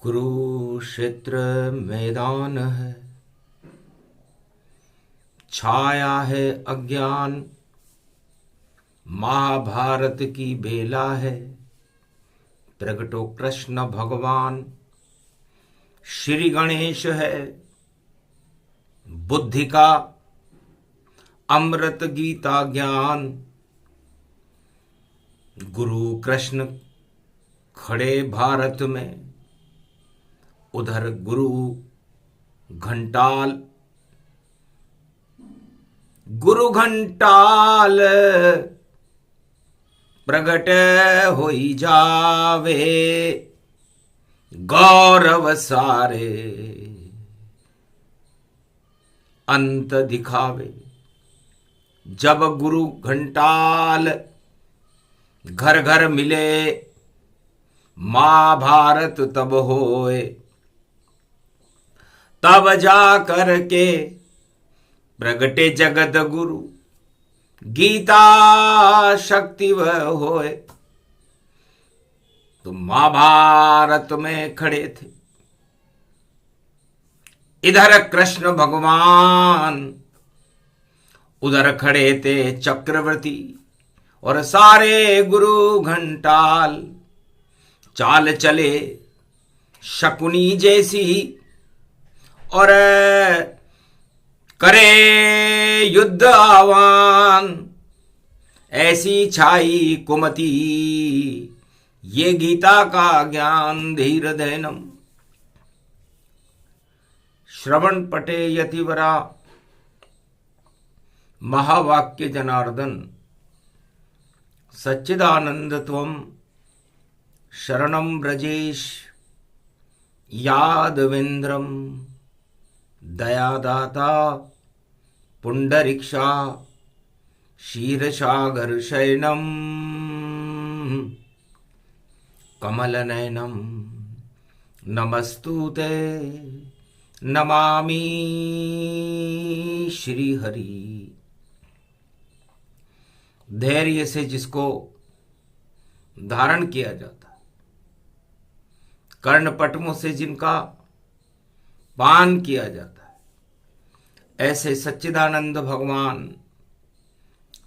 कुरुक्षेत्र मैदान है, छाया है अज्ञान, महाभारत की बेला है, प्रगटो कृष्ण भगवान। श्री गणेश है बुद्धि का अमृत गीता ज्ञान। गुरु कृष्ण खड़े भारत में, उधर गुरु घंटाल। गुरु घंटाल प्रगट होई जावे, गौरव सारे अंत दिखावे। जब गुरु घंटाल घर घर मिले, महाभारत तब होए। तब जा कर के प्रगटे जगत गुरु, गीता शक्ति वह होए। तो महाभारत में खड़े थे इधर कृष्ण भगवान, उधर खड़े थे चक्रवर्ती और सारे गुरु घंटाल। चाल चले शकुनी जैसी और करे युद्ध आह्वान। ऐसी छाई कुमति ये गीता का ज्ञान। धीर धैनम श्रवण पटे यतिवरा, महावाक्य जनार्दन। सच्चिदानंद त्वं शरणं ब्रजेश, यादवेन्द्रम दयादाता पुंडरीक्षा क्षीरसागर शयनम कमलनयनम नमस्तुते नमामि श्रीहरि। धैर्य से जिसको धारण किया जाता है, कर्णपटमों से जिनका पान किया जाता है, ऐसे सच्चिदानंद भगवान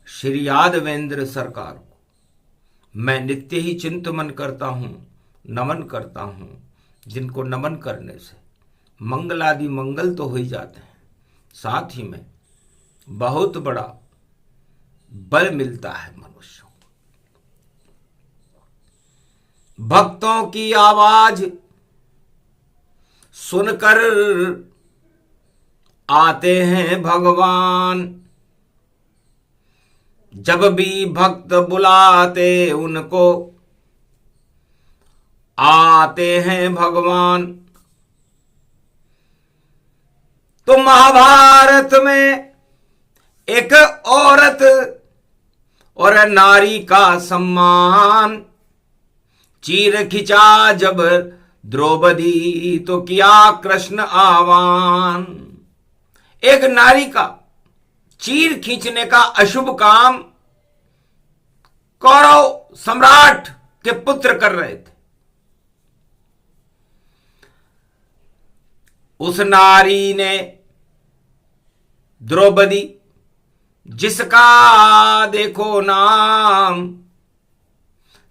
श्री यादवेंद्र सरकार को मैं नित्य ही चिंतन करता हूं, नमन करता हूं। जिनको नमन करने से मंगलादि मंगल तो हो ही जाते हैं, साथ ही में बहुत बड़ा बल मिलता है मनुष्य को। भक्तों की आवाज सुनकर आते हैं भगवान। जब भी भक्त बुलाते उनको, आते हैं भगवान। तो महाभारत में एक औरत और नारी का सम्मान, चीर खिंचा जब द्रौपदी तो किया कृष्ण आह्वान। एक नारी का चीर खींचने का अशुभ काम कौरव सम्राट के पुत्र कर रहे थे। उस नारी ने, द्रौपदी, जिसका देखो नाम,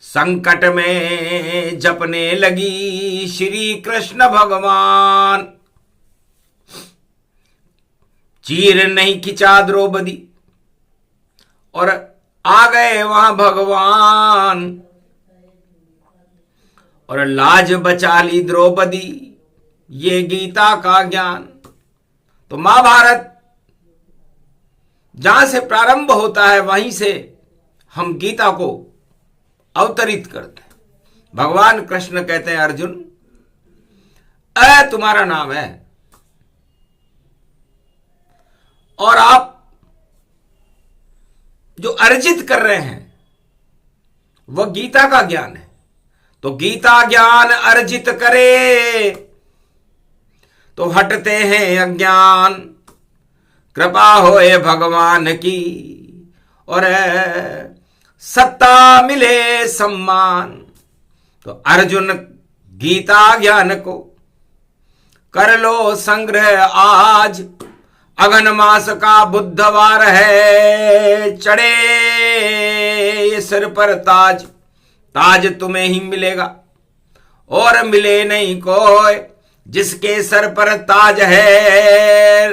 संकट में जपने लगी श्री कृष्ण भगवान। चीर नहीं खिंचा द्रौपदी और आ गए वहां भगवान और लाज बचा ली द्रौपदी। ये गीता का ज्ञान। तो महाभारत जहां से प्रारंभ होता है वहीं से हम गीता को अवतरित करते हैं। भगवान कृष्ण कहते हैं, अर्जुन तुम्हारा नाम है और आप जो अर्जित कर रहे हैं वह गीता का ज्ञान है। तो गीता ज्ञान अर्जित करे तो हटते हैं अज्ञान। कृपा होए भगवान की और सत्ता मिले सम्मान। तो अर्जुन गीता ज्ञान को कर लो संग्रह आज। अगन मास का बुधवार है, चढ़े ये सिर पर ताज। ताज तुम्हें ही मिलेगा और मिले नहीं कोई, जिसके सर पर ताज है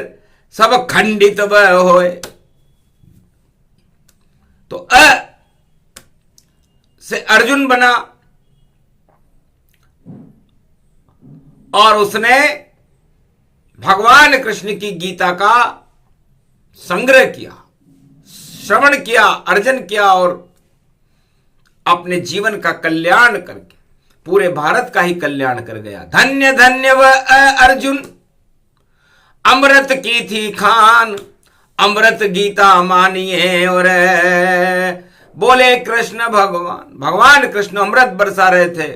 सब खंडित वह होए। तो अ से अर्जुन बना और उसने भगवान कृष्ण की गीता का संग्रह किया, श्रवण किया, अर्जन किया और अपने जीवन का कल्याण करके पूरे भारत का ही कल्याण कर गया। धन्य धन्य वह अर्जुन, अमृत की थी खान, अमृत गीता मानिए। और बोले कृष्ण भगवान, भगवान कृष्ण अमृत बरसा रहे थे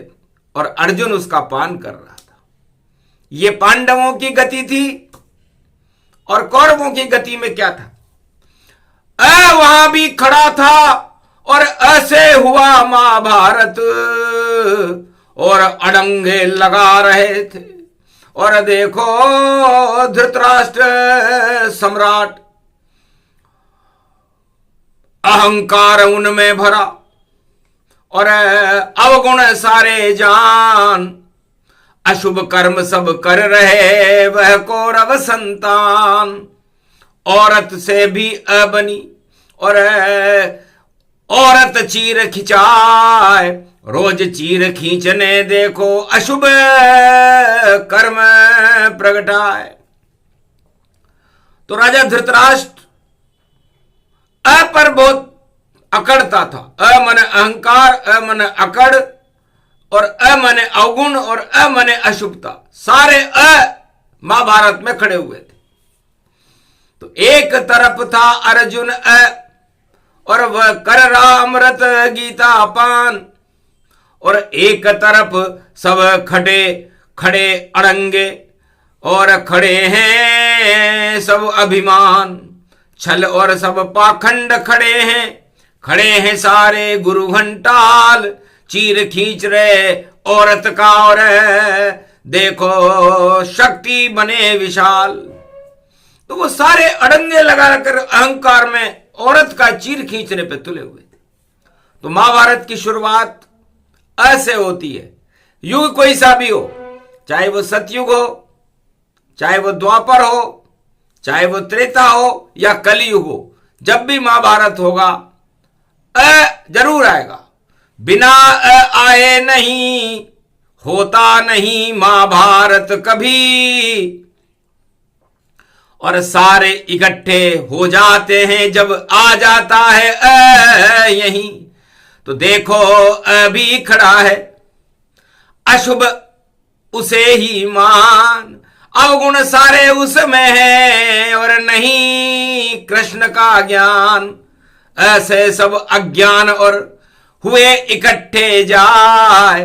और अर्जुन उसका पान कर रहा था। ये पांडवों की गति थी और कौरवों की गति में क्या था? वहां भी खड़ा था और ऐसे हुआ महाभारत और अड़ंगे लगा रहे थे। और देखो धृतराष्ट्र सम्राट, अहंकार उनमें भरा और अवगुण सारे जान, अशुभ कर्म सब कर रहे वह कौरव संतान। औरत से भी बनी और औरत चीर खिंचाए, रोज चीर खींचने देखो अशुभ कर्म प्रगटाए। तो राजा धृतराष्ट्र पर बहुत अकड़ता था। मन अहंकार, मन अकड़ और मन अवगुण और मन अशुभता, सारे महाभारत में खड़े हुए थे। तो एक तरफ था अर्जुन और वह कर रहा अमृत गीता पान, और एक तरफ सब खड़े अड़ंगे और खड़े हैं सब अभिमान। छल और सब पाखंड खड़े हैं सारे गुरु घंटाल, चीर खींच रहे औरत का और देखो शक्ति बने विशाल। तो वो सारे अड़ंगे लगाकर अहंकार में औरत का चीर खींचने पे तुले हुए थे। तो महाभारत की शुरुआत ऐसे होती है। युग कोई सा भी हो, चाहे वो सतयुग हो, चाहे वो द्वापर हो, चाहे वो त्रेता हो या कलयुग हो, जब भी महाभारत होगा जरूर आएगा। बिना आए नहीं होता नहीं महाभारत कभी, और सारे इकट्ठे हो जाते हैं जब आ जाता है यहीं। तो देखो अभी खड़ा है अशुभ उसे ही मान, अवगुण सारे उसमें है और नहीं कृष्ण का ज्ञान। ऐसे सब अज्ञान और हुए इकट्ठे जाए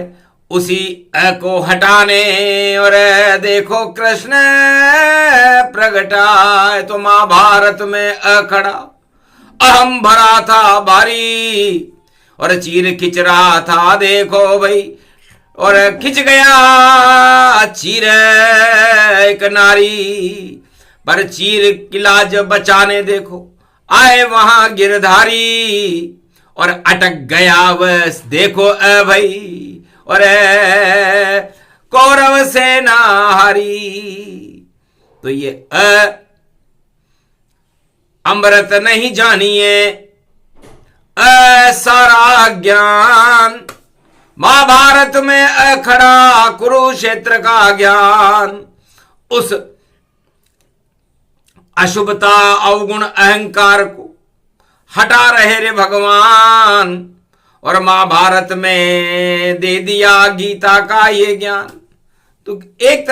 उसी को हटाने, और देखो कृष्ण प्रगटाए। तो महाभारत में अखड़ा अहम भरा था भारी और चीर खिंच रहा था देखो भाई, और खिंच गया चीर एक नारी, पर चीर की लाज बचाने देखो आए वहां गिरधारी, और अटक गया बस देखो भाई, और कौरव सेना हारी। तो ये अमृत नहीं जानिए सारा ज्ञान, महाभारत में खड़ा कुरुक्षेत्र का ज्ञान। उस अशुभता अवगुण अहंकार को हटा रहे रे भगवान, और महाभारत में दे दिया गीता का ये ज्ञान। तो एक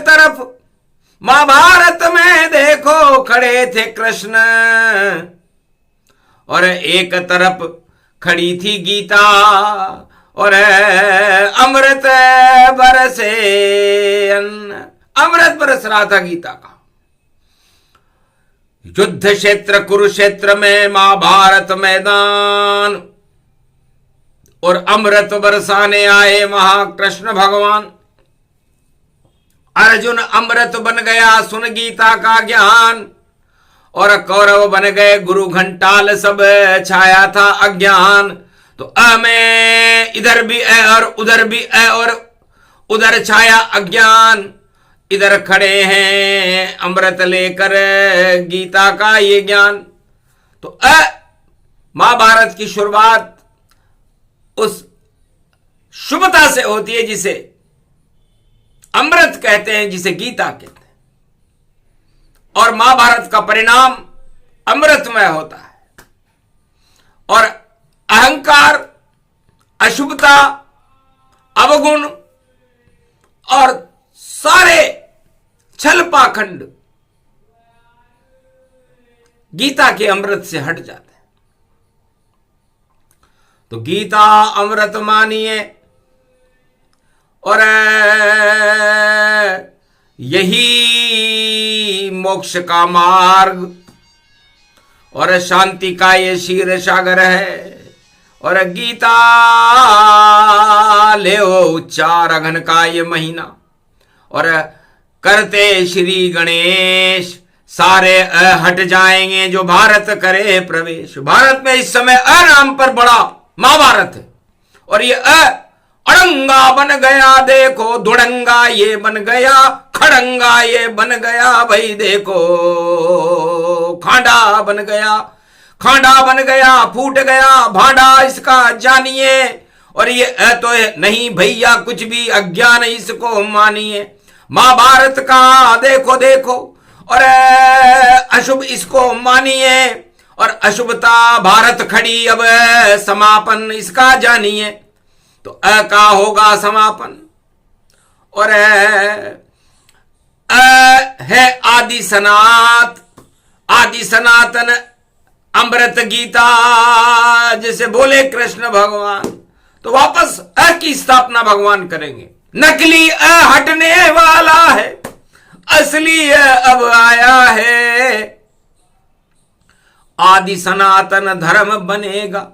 तरफ महाभारत में देखो खड़े थे कृष्ण, और एक तरफ खड़ी थी गीता, और अमृत बरसे अमृत बरस रहा था गीता का। युद्ध क्षेत्र कुरुक्षेत्र में महाभारत मैदान, और अमृत बरसाने आए महाकृष्ण भगवान। अर्जुन अमृत बन गया सुन गीता का ज्ञान, और कौरव बन गए गुरु घंटाल, सब छाया था अज्ञान। तो में इधर भी और उधर भी और उधर छाया अज्ञान, इधर खड़े हैं अमृत लेकर गीता का ये ज्ञान। तो महाभारत की शुरुआत उस शुभता से होती है जिसे अमृत कहते हैं, जिसे गीता कहते हैं, और महाभारत का परिणाम अमृतमय होता है। और अहंकार, अशुभता, अवगुण और सारे छल पाखंड गीता के अमृत से हट जाते हैं। तो गीता अमृत मानिए, और यही मोक्ष का मार्ग और शांति का ये क्षीर सागर है। और गीता ले उच्चार अघन का ये महीना, और करते श्री गणेश सारे हट जाएंगे जो भारत करे प्रवेश। भारत में इस समय नाम पर बड़ा महाभारत है, और ये अड़ंगा बन गया देखो, दुड़ंगा ये बन गया, खड़ंगा ये बन गया, भाई देखो खांडा बन गया, खांडा बन गया, फूट गया भांडा इसका जानिए। और ये तो नहीं भैया कुछ भी अज्ञान इसको मानिए। महाभारत का देखो देखो, और अशुभ इसको मानिए, और अशुभता भारत खड़ी अब समापन इसका जानिए। तो का होगा समापन, और है आदि सनातन अमृत गीता, जैसे बोले कृष्ण भगवान। तो वापस की स्थापना भगवान करेंगे। नकली हटने वाला है, असली अब आया है। आदि सनातन धर्म बनेगा,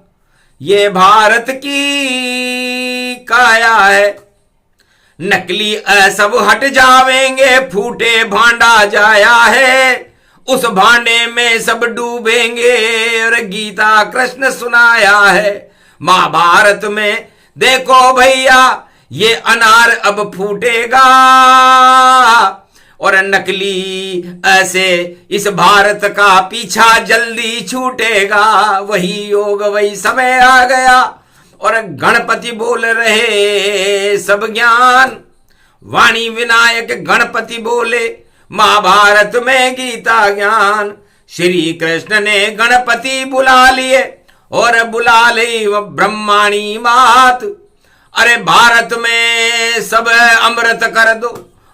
ये भारत की काया है। नकली सब हट जावेंगे, फूटे भांडा जाया है, उस भांडे में सब डूबेंगे। और गीता कृष्ण सुनाया है। महाभारत में देखो भैया ये अनार अब फूटेगा, और नकली ऐसे इस भारत का पीछा जल्दी छूटेगा। वही योग वही समय आ गया, और गणपति बोल रहे सब ज्ञान। वाणी विनायक गणपति बोले, महाभारत में गीता ज्ञान। श्री कृष्ण ने गणपति बुला लिए, और बुला ली ब्रह्माणी मात। अरे भारत में सब अमृत कर दो,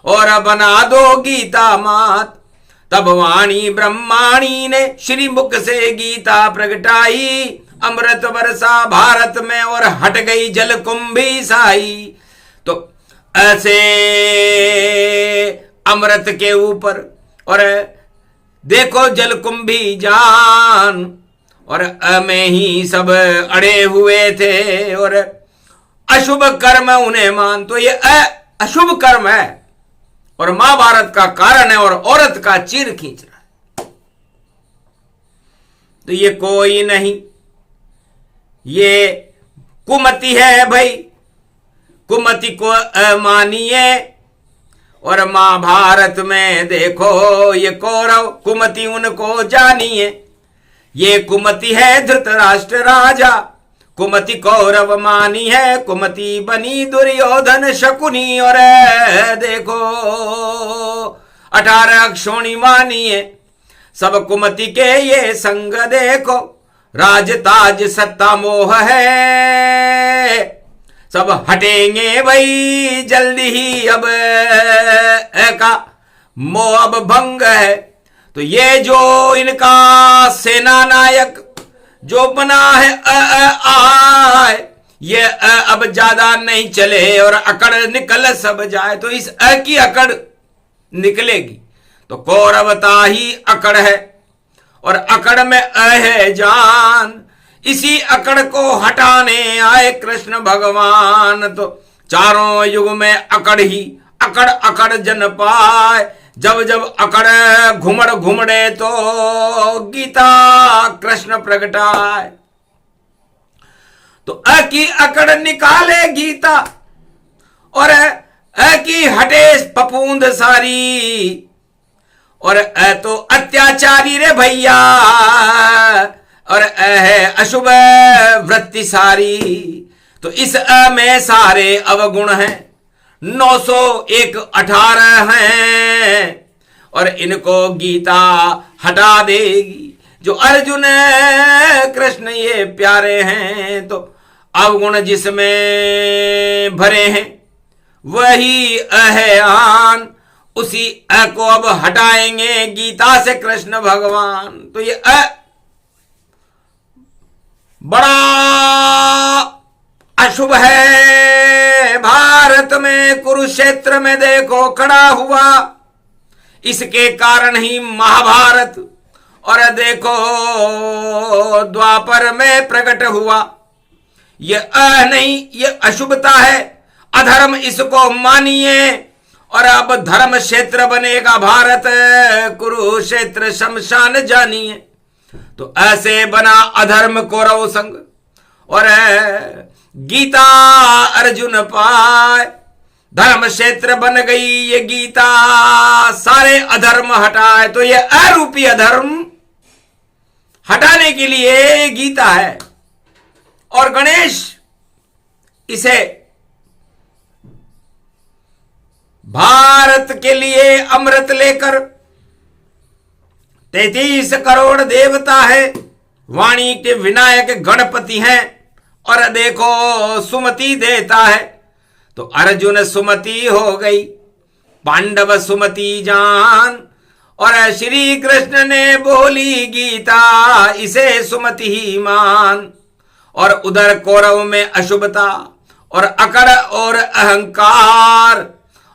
और बना दो गीता मात। तब वाणी ब्रह्माणी ने श्री मुख से गीता प्रगटाई। अमृत वर्षा भारत में, और हट गई जल कुंभी साई। तो ऐसे अमृत के ऊपर, और देखो जल कुंभी जान, और में ही सब अड़े हुए थे, और अशुभ कर्म उन्हें मान। तो ये अशुभ कर्म है, और महाभारत का कारण है, और औरत का चीर खींच रहा है। तो ये कोई नहीं, ये कुमति है भाई, कुमति को मानिए। और महाभारत में देखो ये कौरव कुमति उनको जानिए। ये कुमति है धृतराष्ट्र राजा, कुमति कौरव मानी है, कुमति बनी दुर्योधन शकुनी। और देखो 18 अक्षोणी मानिए, सब कुमति के ये संग देखो। राज ताज सत्ता मोह है, सब हटेंगे भाई जल्दी ही अब का मोह अब भंग है। तो ये जो इनका सेना नायक जो बना है ये अब ज्यादा नहीं चले, और अकड़ निकल सब जाए। तो इस की अकड़ निकलेगी, तो कौरवता ही अकड़ है, और अकड़ में है जान। इसी अकड़ को हटाने आए कृष्ण भगवान। तो चारों युग में अकड़ ही अकड़ अकड़ जन पाए। जब जब अकड़ घुमड़ घुमड़े तो गीता कृष्ण प्रगटाए। तो अ की अकड़ निकाले गीता और अ की हटे पपूंद सारी। और अ तो अत्याचारी रे भैया और अ है अशुभ वृत्ति सारी। तो इस अ में सारे अवगुण हैं, 901 18 हैं और इनको गीता हटा देगी। जो अर्जुन कृष्ण ये प्यारे हैं, तो अवगुण जिसमें भरे हैं वही अ है आन। उसी अ को अब हटाएंगे गीता से कृष्ण भगवान। तो ये अ बड़ा अशुभ है। भारत में कुरुक्षेत्र में देखो खड़ा हुआ, इसके कारण ही महाभारत और देखो द्वापर में प्रकट हुआ। ये अ नहीं, ये अशुभता है, अधर्म इसको मानिए। और अब धर्म क्षेत्र बनेगा भारत, कुरुक्षेत्र शमशान जानिए। तो ऐसे बना अधर्म कौरव संग और गीता अर्जुन पाए। धर्म क्षेत्र बन गई ये गीता, सारे अधर्म हटाए। तो ये अरूपी अधर्म हटाने के लिए गीता है। और गणेश इसे भारत के लिए अमृत लेकर 33 करोड़ देवता है, वाणी के विनायक गणपति हैं और देखो सुमति देता है। तो अर्जुन सुमति हो गई, पांडव सुमति जान। और श्री कृष्ण ने बोली गीता इसे सुमति ही मान। और उधर कौरव में अशुभता और अकड़ और अहंकार,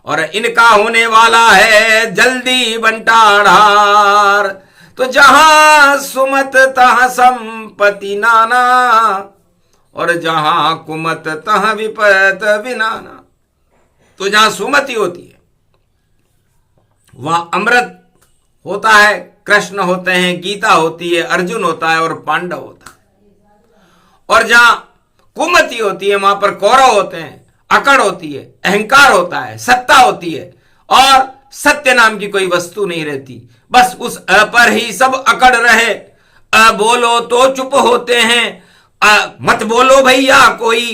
और इनका होने वाला है जल्दी बंटाढ़ार। तो जहां सुमत तहां संपत्ति नाना, और जहां कुमत तहां विपत विनाना। तो जहां सुमति होती है वहां अमृत होता है, कृष्ण होते हैं, गीता होती है, अर्जुन होता है और पांडव होता है। और जहां कुमति होती है वहां पर कौरव होते हैं, अकड़ होती है, अहंकार होता है, सत्ता होती है और सत्य नाम की कोई वस्तु नहीं रहती। बस उस अ पर ही सब अकड़ रहे। अ बोलो तो चुप होते हैं, मत बोलो भैया कोई।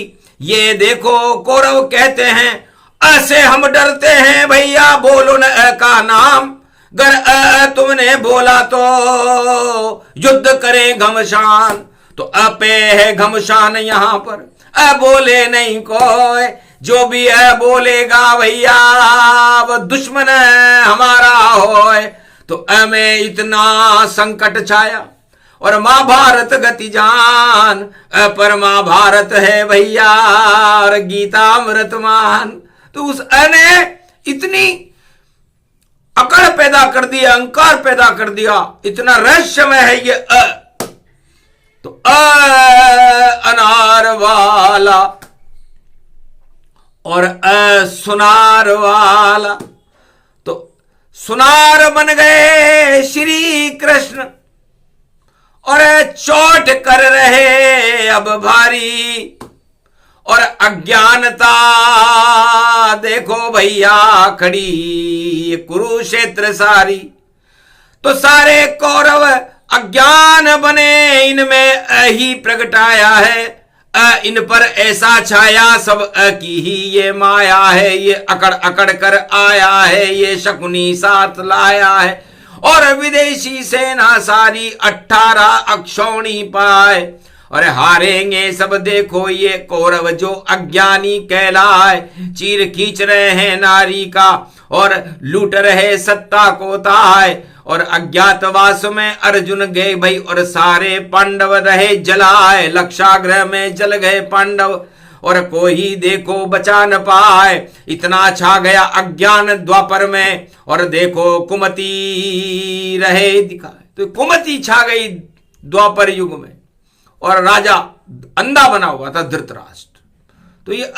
ये देखो कौरव कहते हैं अ से हम डरते हैं भैया, बोलो न अ का नाम। गर अ तुमने बोला तो युद्ध करें घमशान। तो अ पे है घमशान यहां पर, अ बोले नहीं कोई। जो भी है बोलेगा भैया वो दुश्मन हमारा होए। तो अ में इतना संकट छाया और महाभारत गति जान। अ पर महाभारत है भैया और गीता अमृतमान। तो उस अ ने इतनी अकड़ पैदा कर दिया, अहंकार पैदा कर दिया, इतना रहस्यमय है ये अ। तो अनार वाला और सुनार वाला। तो सुनार बन गए श्री कृष्ण और चोट कर रहे अब भारी। और अज्ञानता देखो भैया खड़ी कुरुक्षेत्र सारी। तो सारे कौरव अज्ञान बने, इनमें ही प्रगटाया है। इन पर ऐसा छाया सब की ही ये माया है। ये अकड़ अकड़ कर आया है, ये शकुनी साथ लाया है। और विदेशी सेना सारी 18 अक्षौणी पाए। और हारेंगे सब देखो ये कौरव जो अज्ञानी कहलाए। चीर खींच रहे हैं नारी का और लूट रहे सत्ता को ताए। और अज्ञातवास में अर्जुन गए भाई और सारे पांडव रहे जलाए। लक्षागृह में जल गए पांडव और कोई देखो बचा न पाए। इतना छा गया अज्ञान द्वापर में। और देखो कुमति रहे दिखाए। तो कुमति छा गई द्वापर युग में और राजा अंधा बना हुआ था धृतराष्ट्र। तो ये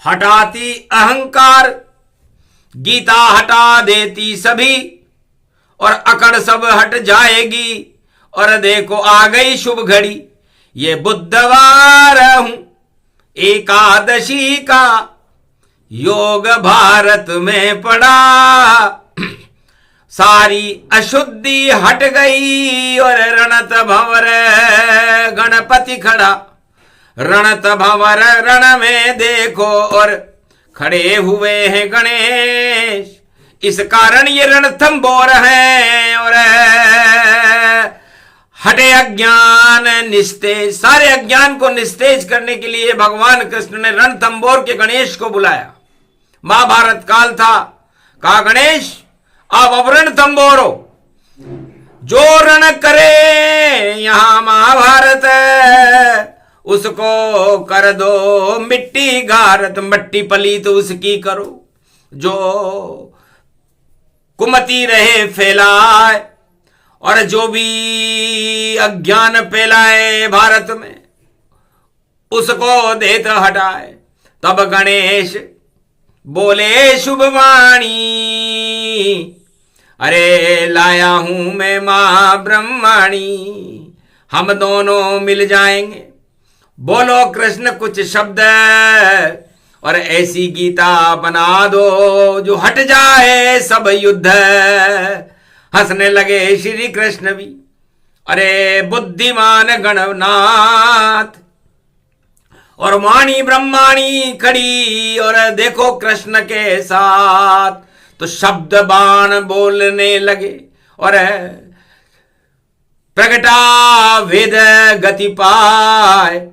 हटाती अहंकार, गीता हटा देती सभी, और अकड़ सब हट जाएगी। और देखो आ गई शुभ घड़ी, ये बुधवार हूं एकादशी का, योग भारत में पड़ा, सारी अशुद्धि हट गई। और रणत भंवर गणपति खड़ा, रणत भंवर रण में देखो, और खड़े हुए हैं गणेश। इस कारण ये रणथंबोर हैं, और हटे अज्ञान निस्तेज, सारे अज्ञान को निस्तेज करने के लिए भगवान कृष्ण ने रणथंबोर के गणेश को बुलाया। महाभारत काल था, कहा गणेश आप अब रणथंबोरो, जो रण करे यहां महाभारत, उसको कर दो मिट्टी गारत, मट्टी पलीत उसकी करो, जो कुमति रहे फैलाए, और जो भी अज्ञान फैलाए भारत में उसको देत हटाए। तब गणेश बोले शुभ वाणी, अरे लाया हूं मैं मां ब्रह्माणी, हम दोनों मिल जाएंगे, बोलो कृष्ण कुछ शब्द, और ऐसी गीता बना दो जो हट जाए सब युद्ध। हंसने लगे श्री कृष्ण भी, अरे बुद्धिमान गणनाथ, और वाणी ब्रह्माणी खड़ी, और देखो कृष्ण के साथ तो शब्द बाण बोलने लगे, और प्रगटा वेद गति पाए,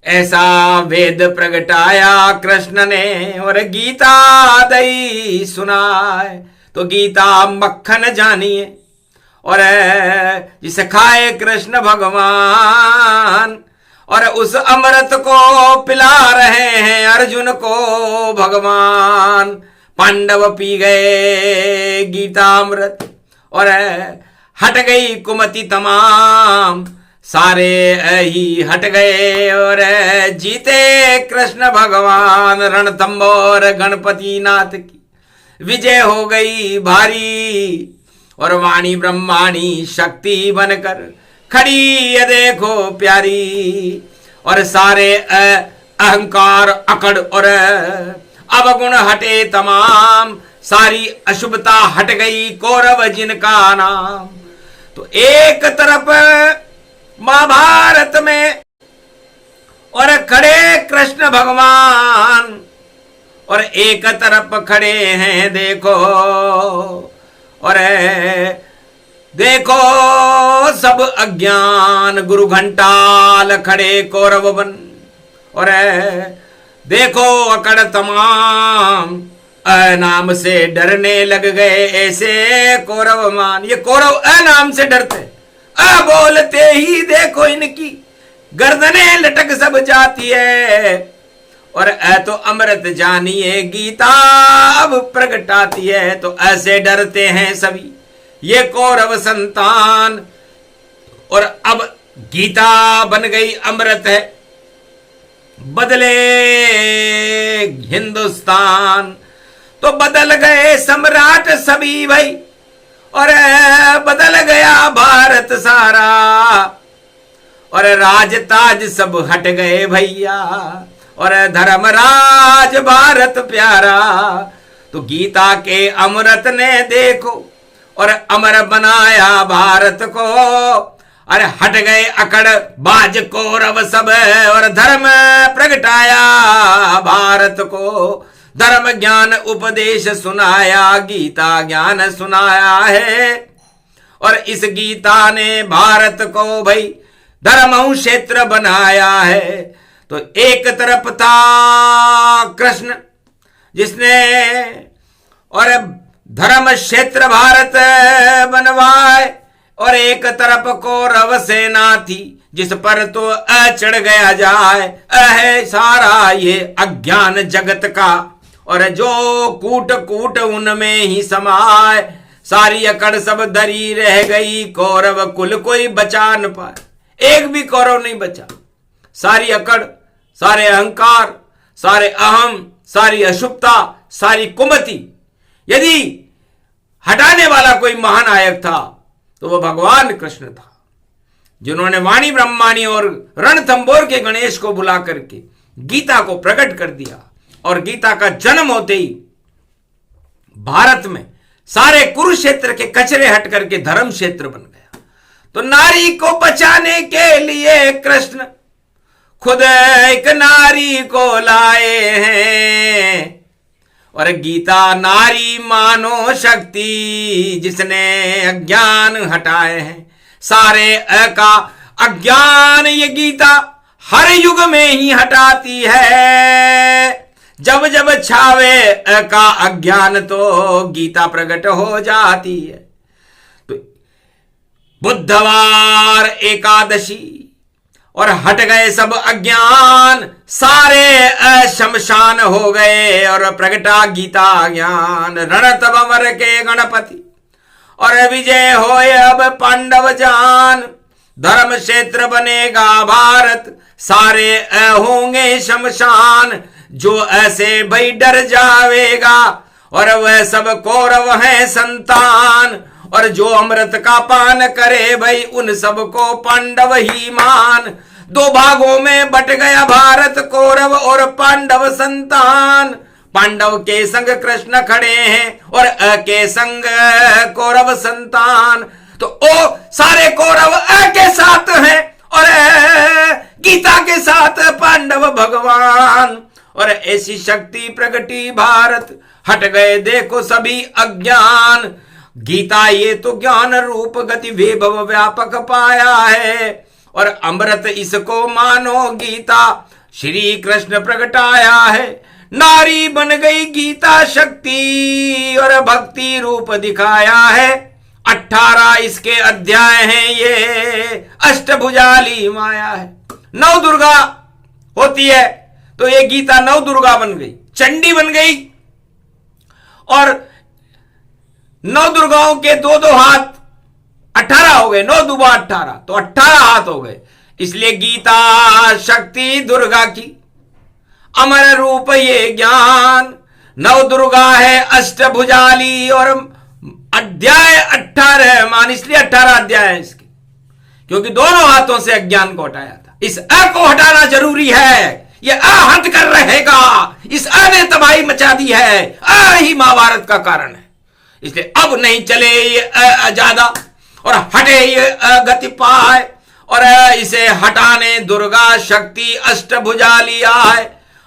ऐसा वेद प्रगटाया कृष्ण ने, और गीता दई सुनाए। तो गीता मक्खन जानिए, और जिसे खाए कृष्ण भगवान, और उस अमृत को पिला रहे हैं अर्जुन को भगवान। पांडव पी गए गीतामृत, और हट गई कुमति तमाम, सारे ही हट गए, और जीते कृष्ण भगवान। रणथंबोर गणपति नाथ की विजय हो गई भारी, और वाणी ब्रह्माणी शक्ति बनकर खड़ी ये देखो प्यारी। और सारे अहंकार अकड़ और अवगुण हटे तमाम, सारी अशुभता हट गई, कौरव जिनका नाम। तो एक तरफ महाभारत में और खड़े कृष्ण भगवान, और एक तरफ खड़े हैं देखो, और देखो सब अज्ञान गुरु घंटाल खड़े कौरव बन, और देखो अकड़ तमाम नाम से डरने लग गए ऐसे कौरव मान। ये कौरव नाम से डरते, बोलते ही देखो इनकी गर्दनें लटक सब जाती है, और तो अमृत जानिए गीता अब प्रगटाती है। तो ऐसे डरते हैं सभी ये कौरव संतान, और अब गीता बन गई अमृत है, बदले हिंदुस्तान। तो बदल गए सम्राट सभी भाई, और बदल गया भारत सारा, और राज ताज सब हट गए भैया, और धर्मराज भारत प्यारा। तो गीता के अमृत ने देखो और अमर बनाया भारत को, अरे हट गए अकड़ बाज कौरव सब, और धर्म प्रगटाया भारत को। धर्म ज्ञान उपदेश सुनाया, गीता ज्ञान सुनाया है, और इस गीता ने भारत को भाई धर्म क्षेत्र बनाया है। तो एक तरफ था कृष्ण जिसने और धर्म क्षेत्र भारत बनवाए, और एक तरफ कौरव सेना थी जिस पर तो चढ़ गया जाए है सारा ये अज्ञान जगत का, और जो कूट कूट उनमें ही समाए, सारी अकड़ सब धरी रह गई, कौरव कुल कोई बचा न पाए। एक भी कौरव नहीं बचा। सारी अकड़, सारे अहंकार, सारे अहम, सारी अशुभता, सारी कुमति, यदि हटाने वाला कोई महानायक था तो वह भगवान कृष्ण था, जिन्होंने वाणी ब्रह्माणी और रणथंबोर के गणेश को बुला करके गीता को प्रकट कर दिया। और गीता का जन्म होते ही भारत में सारे कुरुक्षेत्र के कचरे हट करके धर्म क्षेत्र बन गया। तो नारी को बचाने के लिए कृष्ण खुद एक नारी को लाए हैं। और गीता नारी मानो शक्ति, जिसने अज्ञान हटाए हैं सारे का अज्ञान। ये गीता हर युग में ही हटाती है। जब जब छावे का अज्ञान तो गीता प्रकट हो जाती है। तो बुधवार एकादशी और हट गए सब अज्ञान, सारे शमशान हो गए और प्रगटा गीता ज्ञान। रणतब अमर के गणपति और विजय होए अब पांडव जान। धर्म क्षेत्र बनेगा भारत, सारे होंगे शमशान। जो ऐसे भाई डर जावेगा और वह सब कौरव है संतान। और जो अमृत का पान करे भाई उन सबको पांडव ही मान। दो भागों में बट गया भारत, कौरव और पांडव संतान। पांडव के संग कृष्ण खड़े हैं और के संग कौरव संतान। तो ओ सारे कौरव के साथ हैं और गीता के साथ पांडव भगवान। और ऐसी शक्ति प्रगटी भारत, हट गए देखो सभी अज्ञान। गीता ये तो ज्ञान रूप गति वैभव व्यापक पाया है। और अमृत इसको मानो गीता, श्री कृष्ण प्रगटाया है। नारी बन गई गीता शक्ति और भक्ति रूप दिखाया है। 18 इसके अध्याय हैं, ये अष्टभुजाली माया है। 9 दुर्गा होती है तो ये गीता 9 दुर्गा बन गई, चंडी बन गई। और 9 दुर्गाओं के 2-2 हाथ 18 हो गए। 9 दुबा 18 तो 18 हाथ हो गए। इसलिए गीता शक्ति दुर्गा की अमर रूप ये ज्ञान। 9 दुर्गा है अष्टभुजाली और अध्याय 18 मान, इसलिए 18 अध्याय है इसके, क्योंकि दोनों हाथों से अज्ञान को हटाया था। इस अ को हटाना जरूरी है। ये अ हट कर रहेगा। इस अ ने तबाही मचा दी है। अ ही महाभारत का कारण है। इसलिए अब नहीं चले ये अ ज्यादा और हटे ये गति पाए। और इसे हटाने दुर्गा शक्ति अष्टभुजाली आए।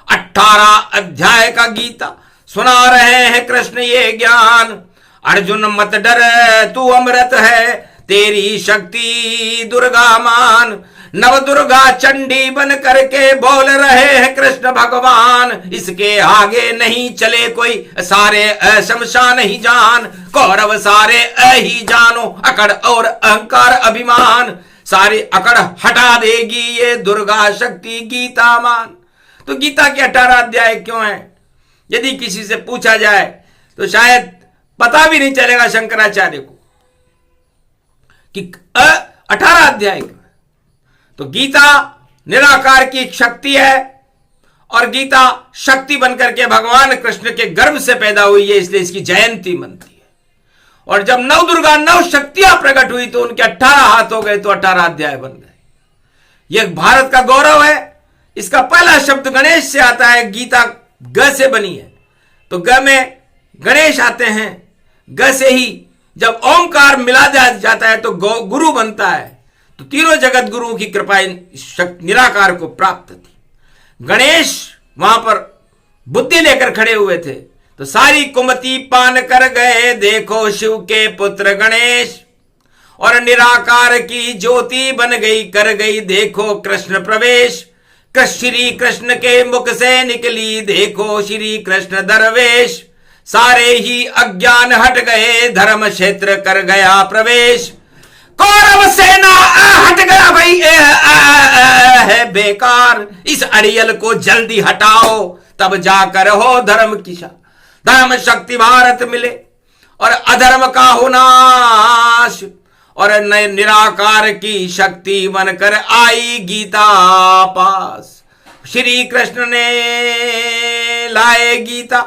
18 अध्याय का गीता सुना रहे हैं कृष्ण ये ज्ञान। अर्जुन मत डर तू अमृत है, तेरी शक्ति दुर्गा मान। नव दुर्गा चंडी बन करके बोल रहे हैं कृष्ण भगवान। इसके आगे नहीं चले कोई, सारे शमशान ही जान। कौरव सारे ही जानो, अकड़ और अहंकार अभिमान। सारी अकड़ हटा देगी ये दुर्गा शक्ति गीता मान। तो गीता के 18 अध्याय क्यों है? यदि किसी से पूछा जाए तो शायद पता भी नहीं चलेगा शंकराचार्य को कि 18 अध्याय का। तो गीता निराकार की एक शक्ति है और गीता शक्ति बनकर के भगवान कृष्ण के गर्भ से पैदा हुई है, इसलिए इसकी जयंती मनती है। और जब 9 दुर्गा 9 शक्तियां प्रकट हुई तो उनके 18 हाथ हो गए, तो 18 अध्याय बन गए। यह भारत का गौरव है। इसका पहला शब्द गणेश से आता है। गीता ग से बनी है तो ग में गणेश आते हैं। ग से ही जब ओमकार मिला जाता है तो गुरु बनता है। तो तीनों जगत गुरुओं की कृपा निराकार को प्राप्त थी। गणेश वहां पर बुद्धि लेकर खड़े हुए थे तो सारी कुमति पान कर गए, देखो शिव के पुत्र गणेश। और निराकार की ज्योति बन गई, कर गई देखो कृष्ण प्रवेश। श्री कृष्ण के मुख से निकली देखो श्री कृष्ण दरवेश। सारे ही अज्ञान हट गए, धर्म क्षेत्र कर गया प्रवेश। कौरव सेना हट गया भाई है बेकार। इस अड़ियल को जल्दी हटाओ, तब जाकर हो धर्म की शान। धर्म शक्ति भारत मिले और अधर्म का हो नाश, और निराकार की शक्ति बनकर आई गीता पास। श्री कृष्ण ने लाए गीता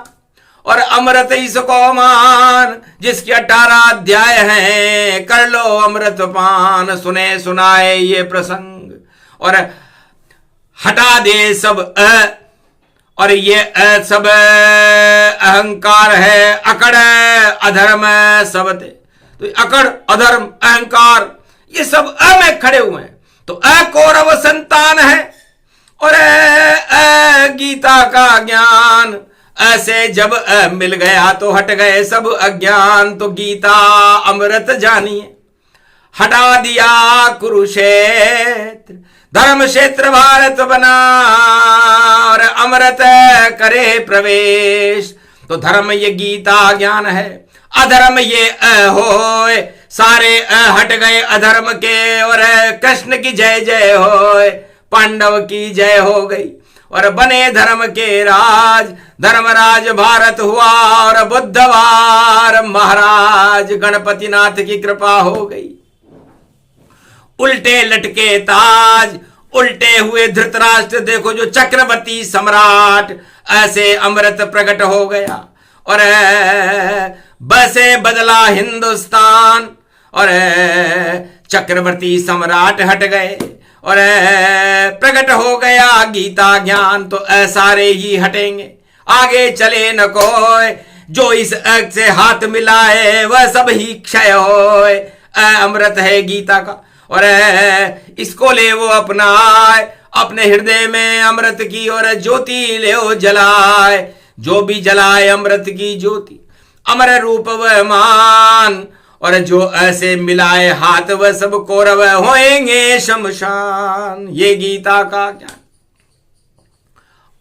और अमृत इसको मान, जिसके 18 अध्याय हैं, कर लो अमृत पान। सुने सुनाए ये प्रसंग और हटा दे सब और ये सब अहंकार है, अकड़ अधर्म सब ते। तो अकड़ अधर्म अहंकार ये सब में खड़े हुए हैं। तो कौरव संतान है और गीता का ज्ञान। ऐसे जब मिल गया तो हट गए सब अज्ञान। तो गीता अमृत जानिए, हटा दिया कुरुक्षेत्र, धर्म क्षेत्र भारत बना और अमृत करे प्रवेश। तो धर्म ये गीता ज्ञान है, अधर्म ये होए, सारे हट गए अधर्म के और कृष्ण की जय जय होए, पांडव की जय हो गई और बने धर्म के राज। धर्मराज भारत हुआ और बुद्धवार महाराज, गणपति नाथ की कृपा हो गई। उल्टे लटके ताज, उल्टे हुए धृतराष्ट्र, देखो जो चक्रवर्ती सम्राट, ऐसे अमृत प्रकट हो गया और बसे बदला हिंदुस्तान और चक्रवर्ती सम्राट हट गए और प्रकट हो गया गीता ज्ञान। तो सारे ही हटेंगे, आगे चले न कोई, जो इस से हाथ मिलाए वह सब ही क्षय होए। अमृत है गीता का और इसको ले वो अपनाए, अपने हृदय में अमृत की और ज्योति ले वो जलाए। जो भी जलाए अमृत की ज्योति, अमर रूप वह मान, और जो ऐसे मिलाए हाथ वह सब कौरव होएंगे शमशान। ये गीता का ज्ञान।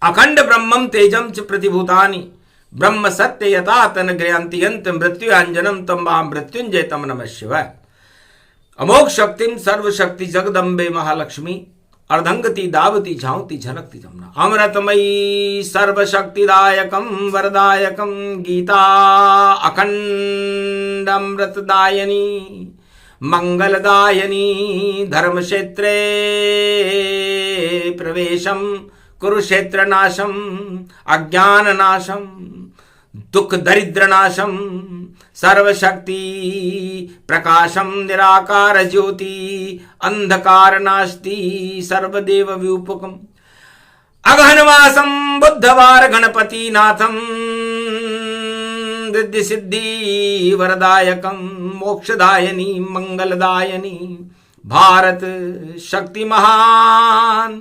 अखंड ब्रह्मम तेजम च प्रतिभूतानि, ब्रह्म सत्य यथा तन ग्रहंति यंत मृत्युंजनम तम मृत्युंजय तम नमः शिवाय। अमोघ शक्तिम सर्वशक्ति जगदम्बे महालक्ष्मी, अर्धंगति दावती झांवती झलकती जमुना। अमृतमयी सर्वशक्तिदायकम वरदायकम गीता अखंड अमृतदायनी मंगलदायनी। धर्म क्षेत्रे प्रवेशम कुरुक्षेत्र नाशम अज्ञान नाशम दुख दरिद्र नाशम सर्वशक्ति प्रकाशम निराकार ज्योति अंधकार नास्ति सर्वदेव व्यूपकम। अगहनवासम बुद्धवार गणपति नाथम रिद्धि सिद्धि वरदायकम मोक्षदायनी मंगलदायनी भारत शक्ति महान।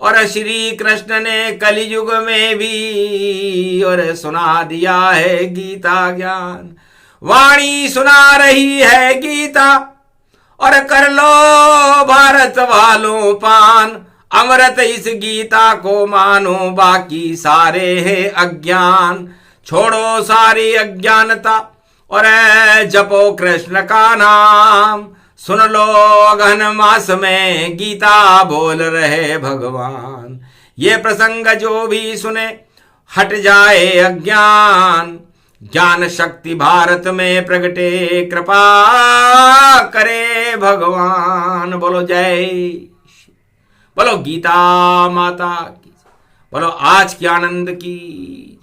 और श्री कृष्ण ने कलियुग में भी और सुना दिया है गीता ज्ञान। वाणी सुना रही है गीता और कर लो भारत वालों पान। अमृत इस गीता को मानो, बाकी सारे है अज्ञान। छोड़ो सारी अज्ञानता और जपो कृष्ण का नाम। सुन लो अगहन मास में गीता बोल रहे भगवान। ये प्रसंग जो भी सुने हट जाए अज्ञान। ज्ञान शक्ति भारत में प्रगटे, कृपा करे भगवान। बोलो जय, बोलो गीता माता की, बोलो आज की आनंद की।